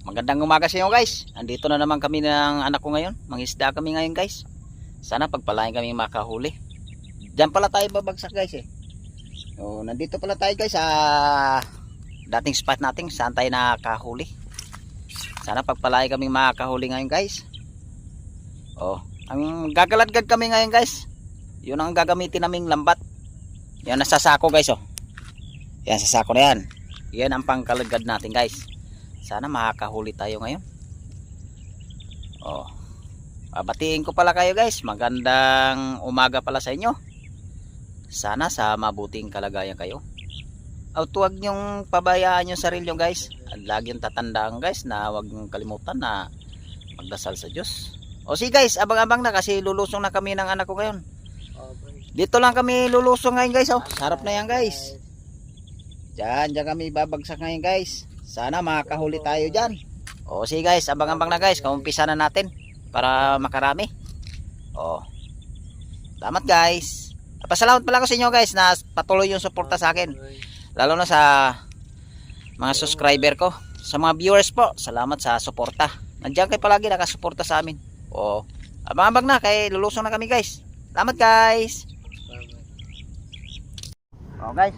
Magandang umaga sa inyo guys. Andito na naman kami ng anak ko ngayon. Mangisda kami ngayon guys. Sana pagpalain kami makahuli. Diyan pala tayo babagsak guys eh. So, nandito pala tayo guys sa dating spot natin saan tayo nakahuli. Sana pagpalain kami makahuli ngayon guys. Oh, ang gagaladgad kami ngayon guys. Yun ang gagamitin naming lambat. Yan nasa sako guys oh. Yan sa sako na yan. Yan ang pangkalagad natin guys. Sana makakahuli tayo ngayon. Oh. Babatiin ko pala kayo guys. Magandang umaga pala sa inyo. Sana sa mabuting kalagayan kayo. At huwag nyong pabayaan yung sarili nyo guys. At lagi yung tatandaan guys na huwag nyong kalimutan na magdasal sa Diyos. O sige guys, abang-abang na kasi lulusong na kami ng anak ko ngayon. Dito lang kami lulusong ngayon guys. Oh. Sarap na yan guys. Diyan kami babagsak ngayon guys. Sana makakahuli tayo dyan. O sige guys, abang-abang na guys. Kaumpisa na natin para makarami. O, salamat guys. Pasalamat pala ko sa inyo guys na patuloy yung suporta sa akin. Lalo na sa mga subscriber ko. Sa mga viewers po, salamat sa suporta. Nandiyan kayo palagi nakasuporta sa amin. O, abang-abang na kay lulusong na kami guys. Salamat guys. O guys,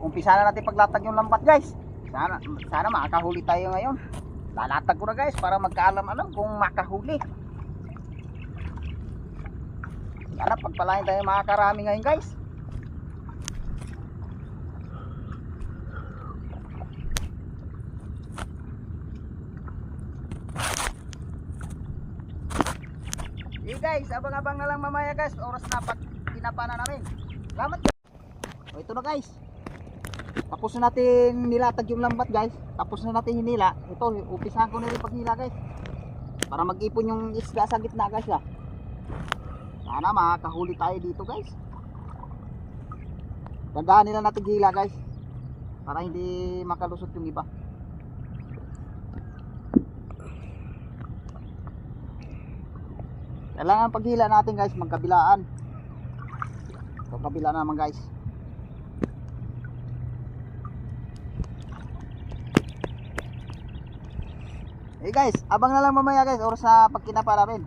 umpisa na natin paglatag yung lambat guys. Sana makakahuli tayo ngayon. Lalatag ko na guys para magkaalam-alam kung makahuli. Sana pagpalain tayo makakarami ngayon guys. Hey guys, abang-abang na lang mamaya guys. Oras na pag tinapa na namin. Salamat guys. O ito na guys. Tapos na natin nilatag yung lambat guys. Tapos na natin hinila. Ito, umpisahan ko na rin paghila guys. Para mag-ipon yung isda sa gitna guys ah. Sana makakahuli tayo dito guys. Dandahan nila natin hila guys. Para hindi makalusot yung iba. Kailangan paghila natin guys magkabilaan. So kabila naman guys. Hey guys, abang na lang mamaya guys, oras sa pagkinapa namin.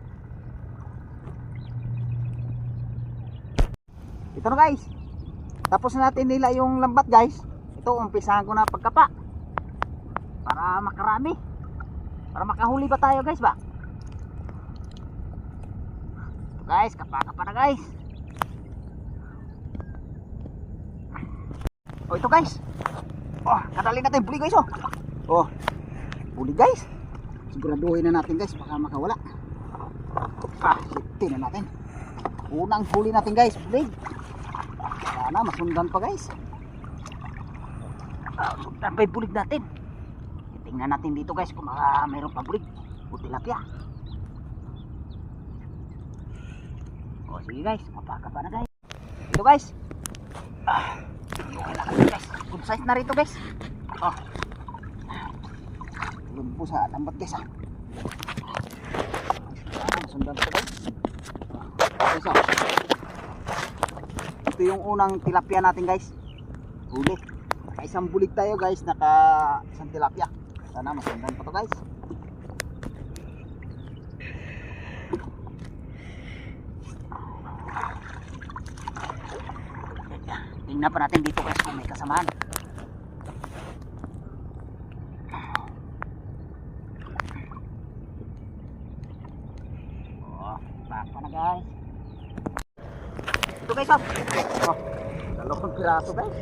Ito na guys. Tapos na natin nila yung lambat guys. Ito, umpisahan ko na pagkapa. Para makarami. Para makahuli ba tayo guys ba? Ito guys, kapa-kapa na guys. Oh, ito guys. Oh, kadali natin buli guys oh. Oh. Buli guys. Siguraduhin na natin guys baka makawala. Sitin na natin. Unang huli natin guys, bulig. Sana masundan pa guys. Sundan pa yung bulig natin. Tingnan natin dito guys kung mayroon pa bulig o tilapia. O sige guys, mapaka pa na guys. Ito guys. Okay na guys. Good size na rito guys. Oh. Po sa lambat guys ah. Sundan ko guys. Ito yung unang tilapia natin guys. Huli. Isang bulig tayo guys, naka isang tilapia. Sana masundan pa to guys. Tingnan pa natin dito guys kung may kasamahan. Baka na guys. Ito guys oh. Oh, dalawang piraso guys.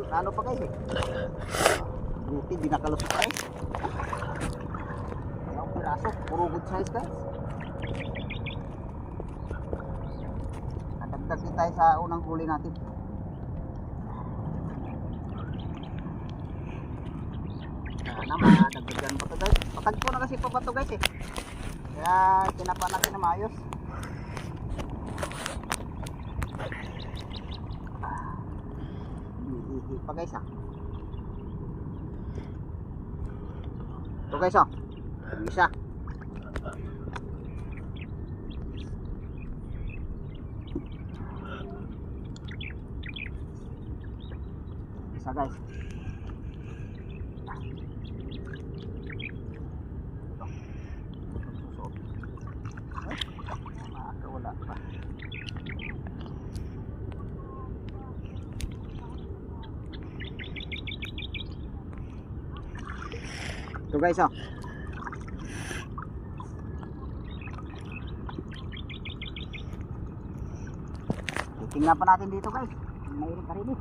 Ano pa guys eh. Buti di nakalusot guys. Dalawang piraso, puro good size guys. Nadagdag din tayo sa unang huli natin. Sana madagdagan pa to guys. Patagpo na kasi pa to guys eh. Kaya tinapa natin na maayos. Hihi pa guys ah. Ito guys oh. Isa. Isa guys. Ito guys, oh. Tingnan pa natin dito guys. Mayroon pa rin eh.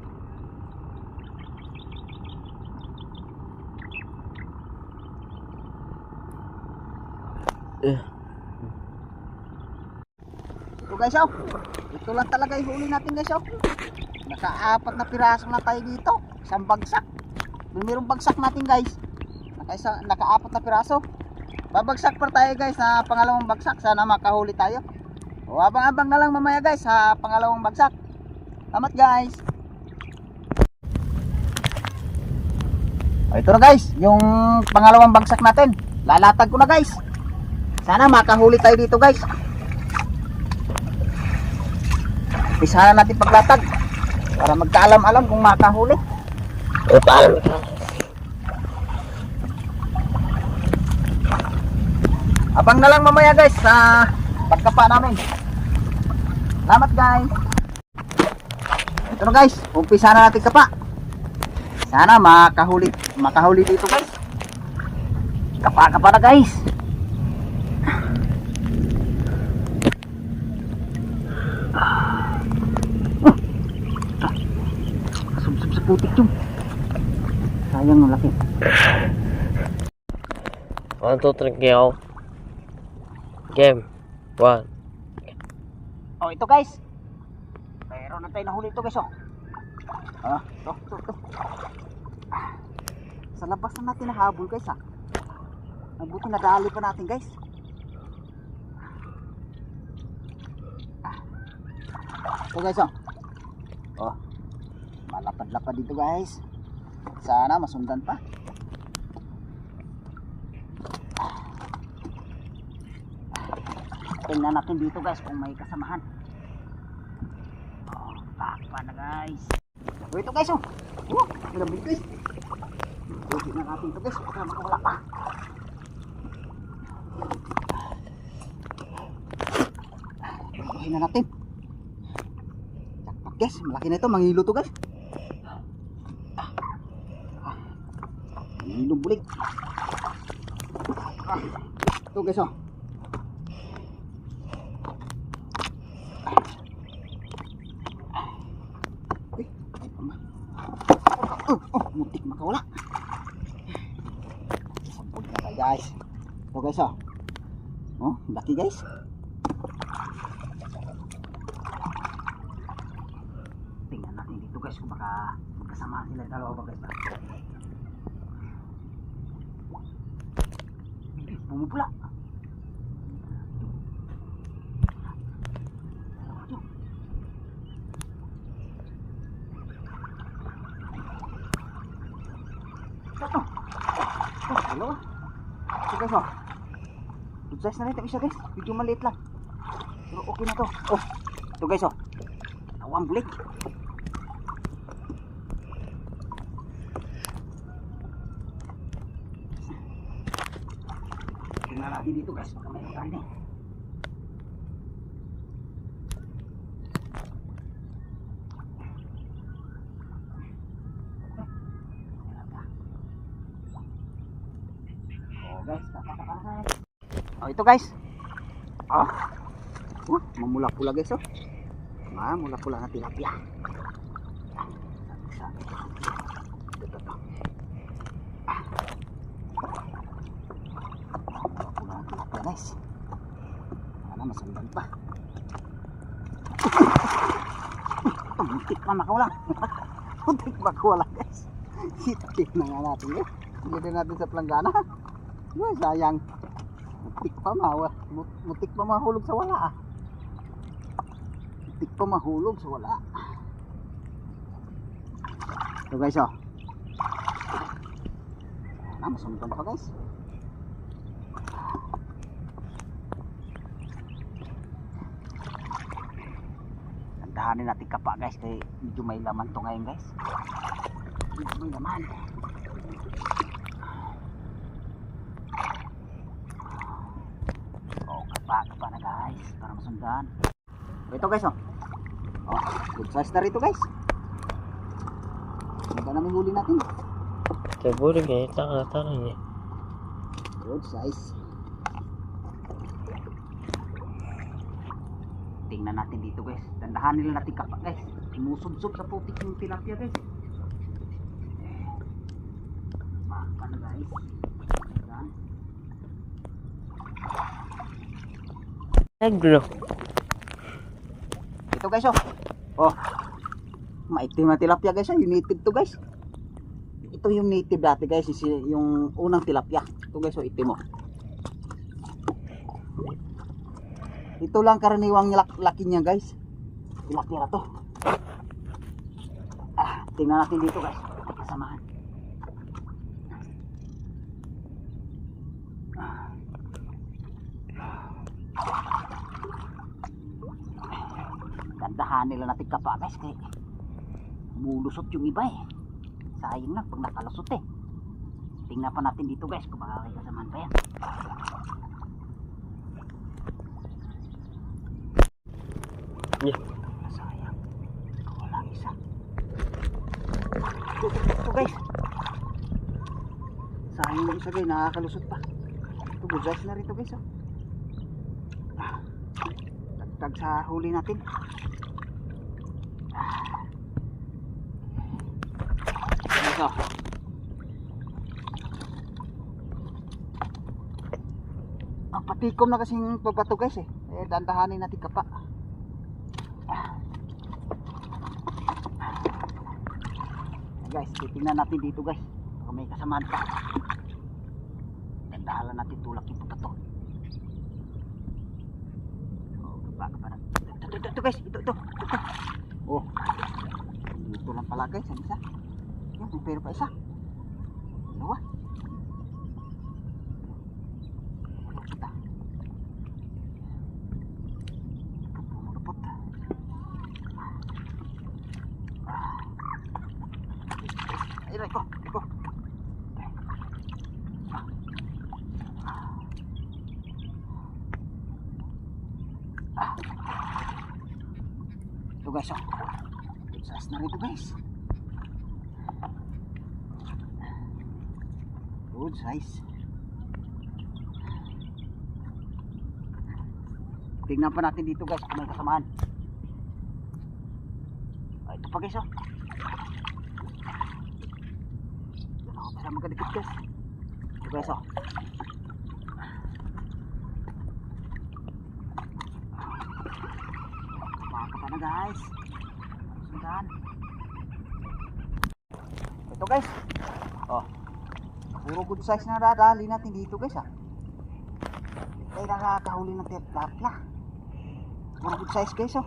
Ito guys, oh. Ito lang talaga yung huli natin guys, oh. Naka-4 na piraso na tayo dito. Isang bagsak. Mayroong bagsak natin guys. Naka-4 na piraso. Babagsak pa tayo guys na pangalawang bagsak. Sana makahuli tayo. O abang-abang na lang mamaya guys sa pangalawang bagsak. Salamat guys. O ito na guys, yung pangalawang bagsak natin. Lalatag ko na guys. Sana makahuli tayo dito guys. Isa na natin paglatag para magkaalam-alam kung makahuli. Abang na lang mamaya guys sa pagkapa namin. Salamat guys. Ito na guys, umpisa na natin kapa. Sana makahuli dito guys. Kapa na guys. Kasubsob sa putik yung. Sayang ang laki. 1, 2, 3, go. Game 1. Oh, ito guys. Mayroon na tayo nahuli ito guys, oh. Ito. Sa labas na natin nahabol guys, ha. Mabuti nadali pa natin guys. Ito guys, oh. Oh. Malapad-lapad dito guys. Sana masundan pa. Tingnan natin dito guys kung may kasamahan. Oh, pakpa na guys. Oh, ito guys, oh. Grabe guys. Tingnan natin ito guys. Baka makawala pa. Tingnan na natin. Jakpat guys. Malaki na ito. Mangilo to guys. Mangilo bulig. Ito guys, oh. Muntik makawala. Sabog na tayo guys. Ito guys, oh. Oh, laki guys. Tingnan natin dito guys kung baka magkasama sila dalawa ba guys. Bumubula. Hello? Ito guys, oh. Good size na rin ito isa guys. Medyo maliit lang. Pero okay na to. Oh, ito guys, oh. Tawang bulik. Tingnan natin dito guys. Baka may karne. Guys, oh ito guys. Mamula-pula guys, oh. Mamula-pula na tilapia. Ito. Mamula na tilapia guys. Sana masundan pa. Muntik pa makawala. Muntik makawala guys. Kita na nga natin guys. Hindi natin sa planggana. Ay, sayang. Mutik pa mahulog sa wala, ah. Mutik pa mahulog sa wala. Ito guys, oh. Masundan pa guys. Tandahanin natin kapa guys. Kaya medyo may laman to ngayon guys. Medyo may laman. Kapa na guys para masundan. Ito guys, oh. Oh, good size na rito guys. Ito namin huli natin. Ito bulig eh. Tangan niya. Good size. Tingnan natin dito guys. Dandahan nila natin kapa guys. Imusubsob sa putik yung tilapia guys. Baka na guys. Ayan. Negro. Ito guys oh. Oh. Maitim na tilapia guys oh. Yung native to guys. Ito yung native dati guys. Yung unang tilapia. Ito guys oh. Itim oh. Ito lang karaniwang laki niya guys. Tilapia na to. Tingnan natin dito guys. Kasamahan. Gandahan nila natin kapa guys. Kaya bulusot yung iba eh. Sayang lang pag nakalusot eh. Tingnan pa natin dito guys. Kung baka may kasamahan pa yan. Yeah. Sayang. Wala isa. Ito guys. Sayang yung isa guys. Nakakalusot pa. Ito bujas na rito guys. Oh. Dagdag sa huli natin. Ito. Ang patikom na kasing pagbato guys eh. Dandahanin natin kapa. Guys, titingnan natin dito guys. Baka may kasamaan pa. Dandahan natin tulak yung pagbato. Oh, baka parang ito guys, ito. Oh. Dito lang pala guys, ang isa. Yan, may pero pa isa. Dalawa. Kita. Pumulupot. Ayun, iko. Ito guys, oh. Sas na rito guys. Good size. Tingnan pa natin dito guys kung may kasamaan. Ito pa guys, oh. Yan ako para magkadikit guys. Ito guys, oh. Baka pa na guys. Sundan. Ito guys. Oh. Puro good size na dadali natin dito guys ah. Kaya nakakahuli ng tilapia. Puro good size guys oh.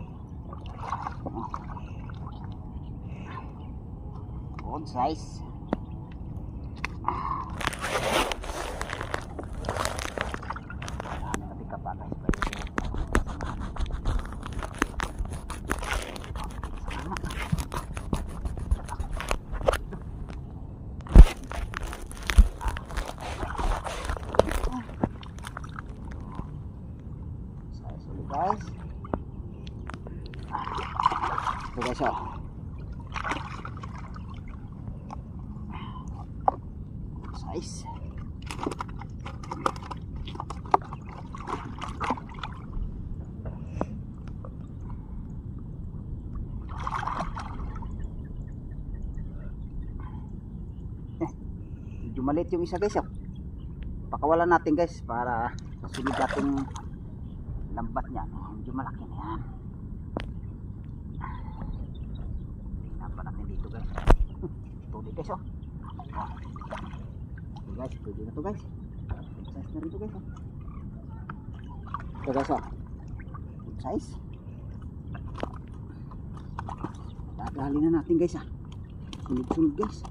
Good size. Natin ka pa guys. Guys, ito guys oh. Size. Medyo maliit yung isa guys oh. Pakawalan natin guys para masunod natin lambat niya. Medyo malaki na yan. Tingnan pa natin dito guys. Tuloy guys oh. Okay guys, pwede na to guys. Size na rito guys oh. Ito guys oh. Good size. Dadali na natin guys ah. Sunod-sunod guys.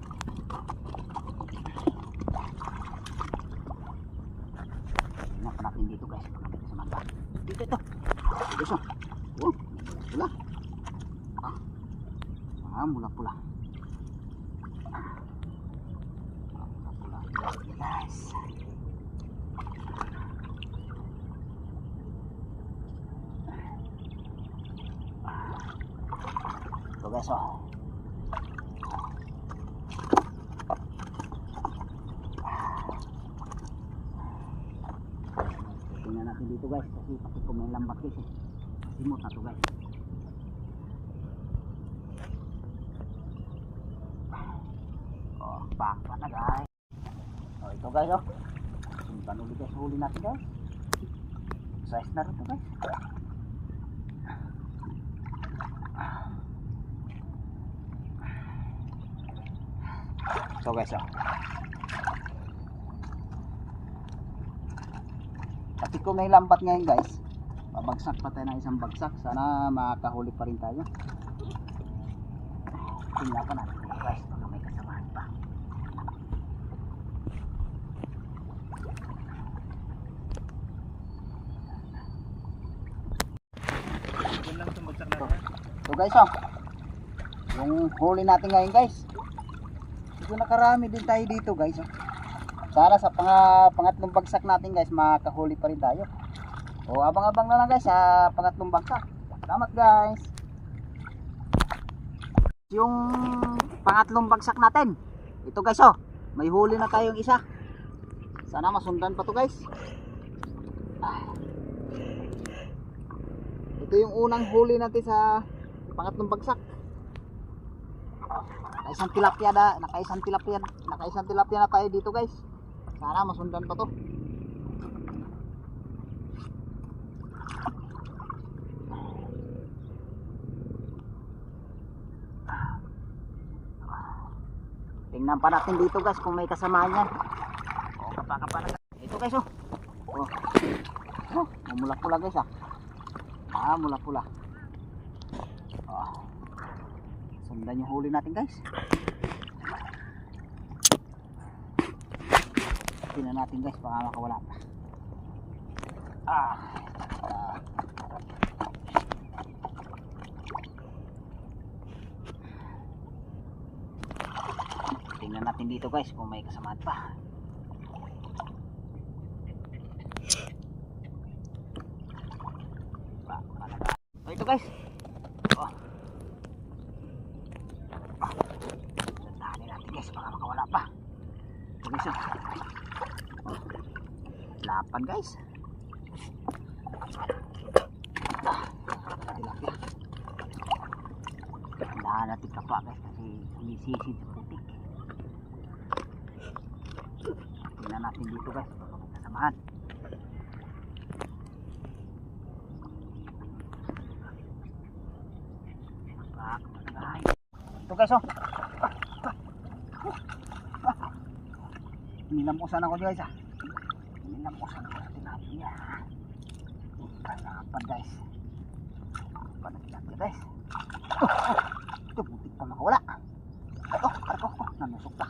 Tingnan pa natin dito guys. Dito ito. Guys oh. Oh, pula. Mula-pula. Mula-pula. Guys. Ito guys oh. dito guys kasi pati ko may lambat guys eh. Simot na to guys. Oh, baka na guys. Oh, ito guys oh. Simpan ulit guys, huli natin guys. Size na rin to guys. So guys oh. Pati ko may lambat ngayon guys. Babagsak pa tayo ng isang bagsak. Sana makakahuli pa rin tayo. Tingnan pa natin guys, baka may kasamahan pa. So guys oh, yung huli natin ngayon guys, medyo nakarami din tayo dito guys oh. Sana sa pangatlong bagsak natin guys makakahuli pa rin tayo. O abang-abang na lang guys sa pangatlong bagsak. Salamat guys. Yung pangatlong bagsak natin, ito guys oh, may huli na tayong isa. Sana masundan pa to guys. Ito yung unang huli natin sa pangatlong bagsak. Nakaisang tilapia na tayo dito guys. Sana masundan pa to. Tingnan pa natin dito guys kung may kasamaan yan. O kapaka na. Ito guys oh. Oh, mula-pula guys ah. Mula-pula. Oh. Sundan yung huli natin guys. Tingnan natin guys baka makawala pa. Tingnan natin dito guys kung may kasamaan pa. Oh, ito guys. Oh. Lantahanin natin guys baka makawala pa. Ito guys oh. Lapan guys. Tilapia. Lantahan natin kapa guys kasi sumisisid sa putik. Tingnan natin dito guys baka may kasamahan. Ito guys oh. Nilampusan ako guys ah. Nilampusan ako sa tilapia. Kalapan guys. Panagtilapia guys. Ito butik pa makawala. Arko. Nanusok pa.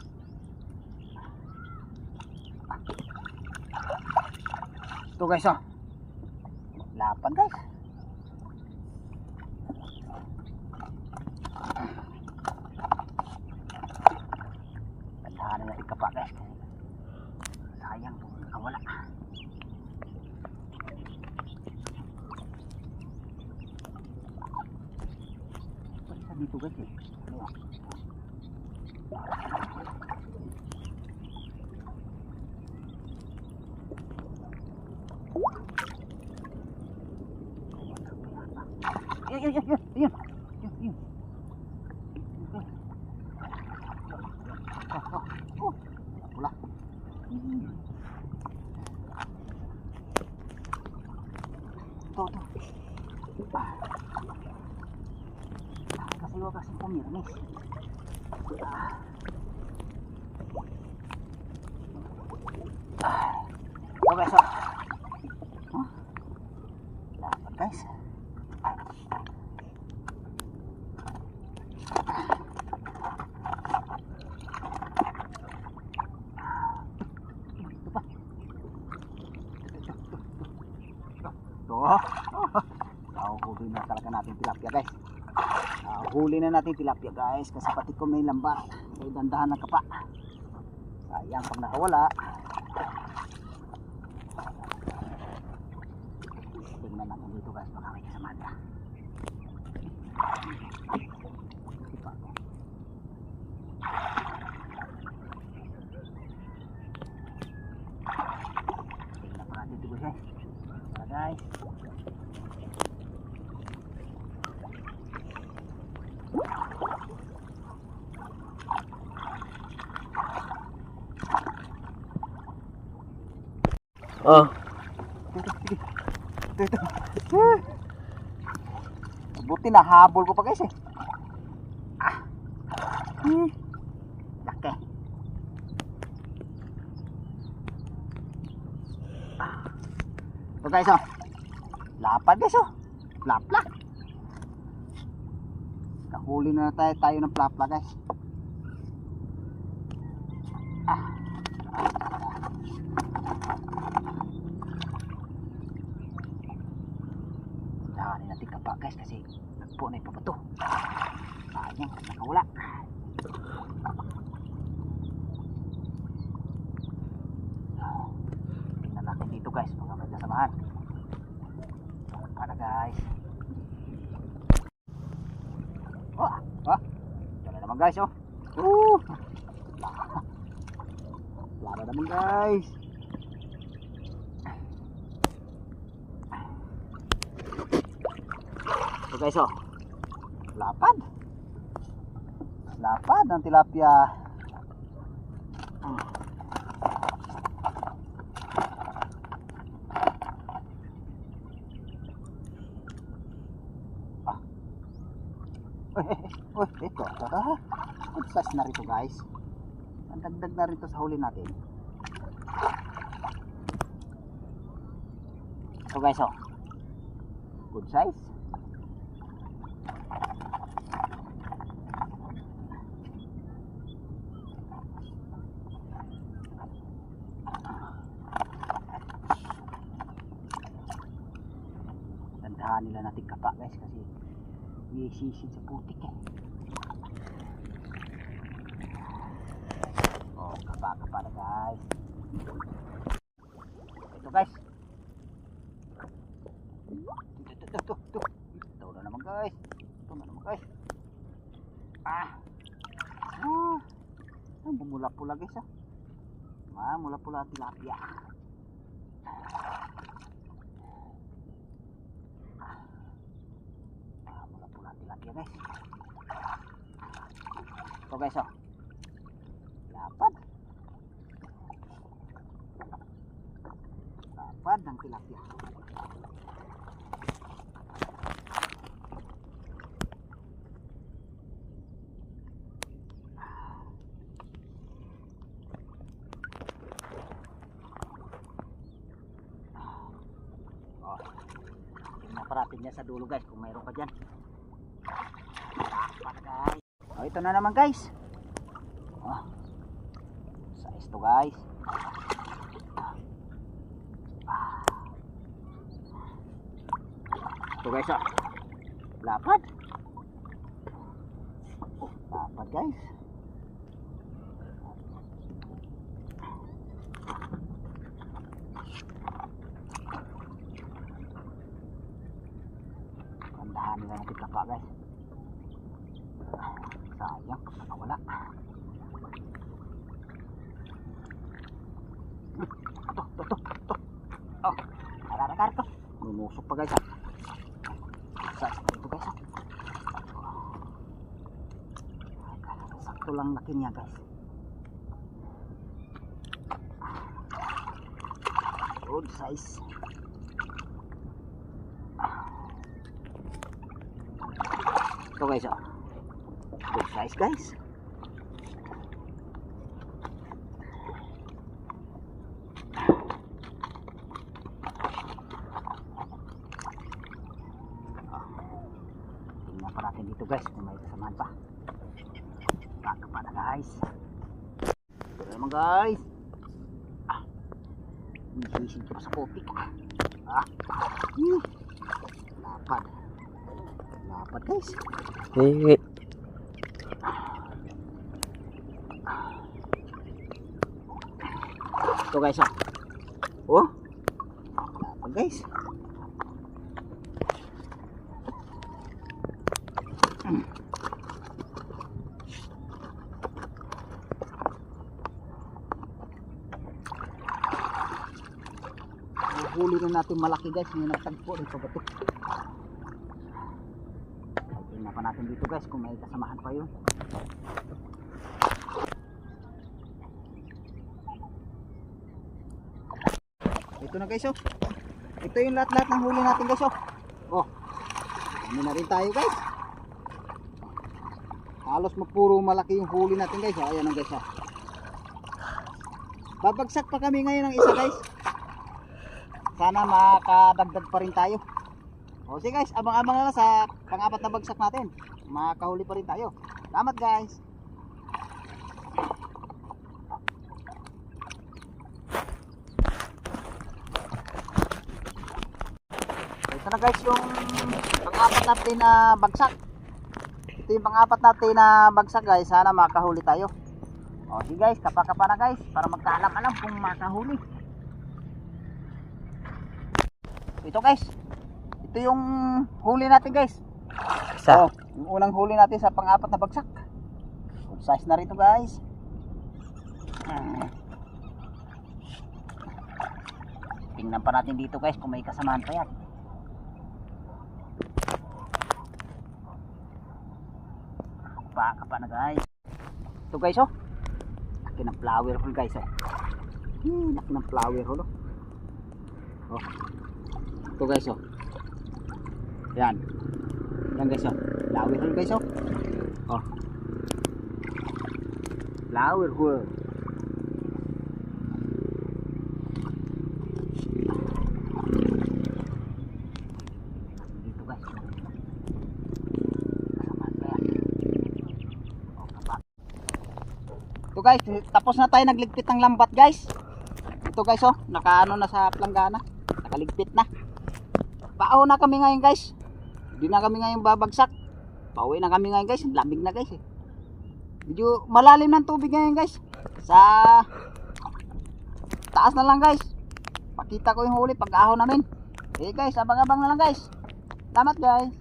Ito guys oh. Lapan guys. Tandahan natin kapa guys. Sayang kung nakawala. Isa dito guys eh. Yun. Pula. Tuh. Kasi wag kasi pumirmis. Okay, so. Dapat guys. Huli na talaga natin tilapia guys. Huli na natin tilapia guys kasi pati ko may lambat. Kaya dandahan na kapa. Sayang pag nakawala. Tingnan natin dito guys baka may kasama na. Tingnan pa natin dito guys. Guys. Oh, Buti na habol ko pa guys eh. Laki. Ito guys oh. Lapad guys oh. Plapla. Kahuli na tayo ng plapla guys. Dahil natin kapa guys kasi nagpo na ipabato. Sayang, nakawala. Tingnan natin dito guys, mga magkasamahan. Para guys. Yan na naman guys oh. Laro naman guys. So guys oh. Lapad. Lapad ng tilapia. Ito. Good size na rito guys. Ang dagdag na rito sa huli natin. So guys oh. Good size. Tandahan nila natin kapa guys kasi may sisid sa putik eh. Oh, kapa na guys. Ito guys. Ito na naman guys. Bumula-pula guys ah. Mula-pula tilapia. Mula-pula tilapia guys. Ito guys oh. Lapad ng tilapia. Parating niya sa dulo guys kung mayroon pa dyan. Guys. Oh, ito na naman guys. Oh, size to guys. Ito guys oh. Lapad. Lapad guys. Tandahan nila natin kapa guys. Sayang, nakawala. Ito. Oh, karar to. Lumusok pa guys. Ito guys. Sakto lang laki niya guys. Good size. Ito guys oh. Good size guys. Tingnan pa natin dito guys kung may kasamahan pa. Baka pa na guys. Ito na naman guys. Isisin ko sa putik. Lapad. Lapad guys. Ito guys oh. Lapad guys. Huli na natin malaki guys, yung nagtagpo dito ba ito. Tingnan pa natin dito guys kung may kasamahan pa yun. Ito na guys oh. Ito yung lahat-lahat ng huli natin guys oh. Oh. Ano na rin tayo guys. Halos mapuro malaki yung huli natin guys oh. Ayan ang guys oh. Babagsak pa kami ngayon ng isa guys. Sana makadagdag pa rin tayo. O sige guys, abang-abang na lang sa pang-apat na bagsak natin. Makahuli pa rin tayo. Salamat guys. Ito na guys yung pang-apat natin na bagsak. Ito yung pang-apat natin na bagsak guys. Sana makahuli tayo. O sige guys, kapa-kapa na guys para magkaalam-alam kung makahuli. Ito guys. Ito yung huli natin guys. Isa. O, yung unang huli natin sa pang-apat na bagsak. Good size na rito guys. Tingnan pa natin dito guys kung may kasamahan pa yan. Kapa na guys. Ito guys oh. Laki ng flower hole guys oh. Laki ng flower hole oh. Oh. Ito guys oh. Yan. Yan guys oh. Flower hole guys oh. Oh. Flower hole. Dito guys. Kasamahan pa yan. Oh, kapa. Ito guys, tapos na tayo nagligpit ng lambat guys. Ito guys oh, nakaano na sa planggana. Nakaligpit na. Paaw na kami ngayon guys. Hindi na kami ngayon babagsak. Pauwi na kami ngayon guys. Lamig na guys eh. Medyo malalim ng tubig ngayon guys. Sa taas na lang guys. Pakita ko yung huli pag ahon namin. Okay guys, abang-abang na lang guys. Salamat guys.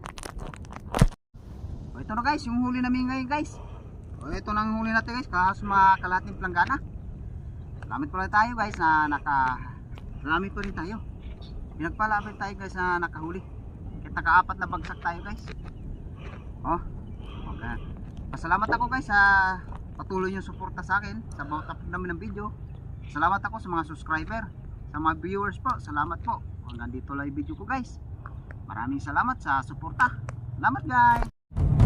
O, ito na guys, yung huli namin ngayon guys. O, ito na ang huli natin guys. Kaso makalating planggana. Salamat pala tayo guys na marami pa rin tayo. Pinagpalapit tayo guys na nakahuli. Kahit naka-apat na bagsak tayo guys. Oh, okay. Pasalamat ako guys sa patuloy yung suporta sa akin sa bawat upload namin ng video. Salamat ako sa mga subscriber, sa mga viewers po. Salamat po. Hanggang dito lang yung video ko guys. Maraming salamat sa suporta. Salamat guys.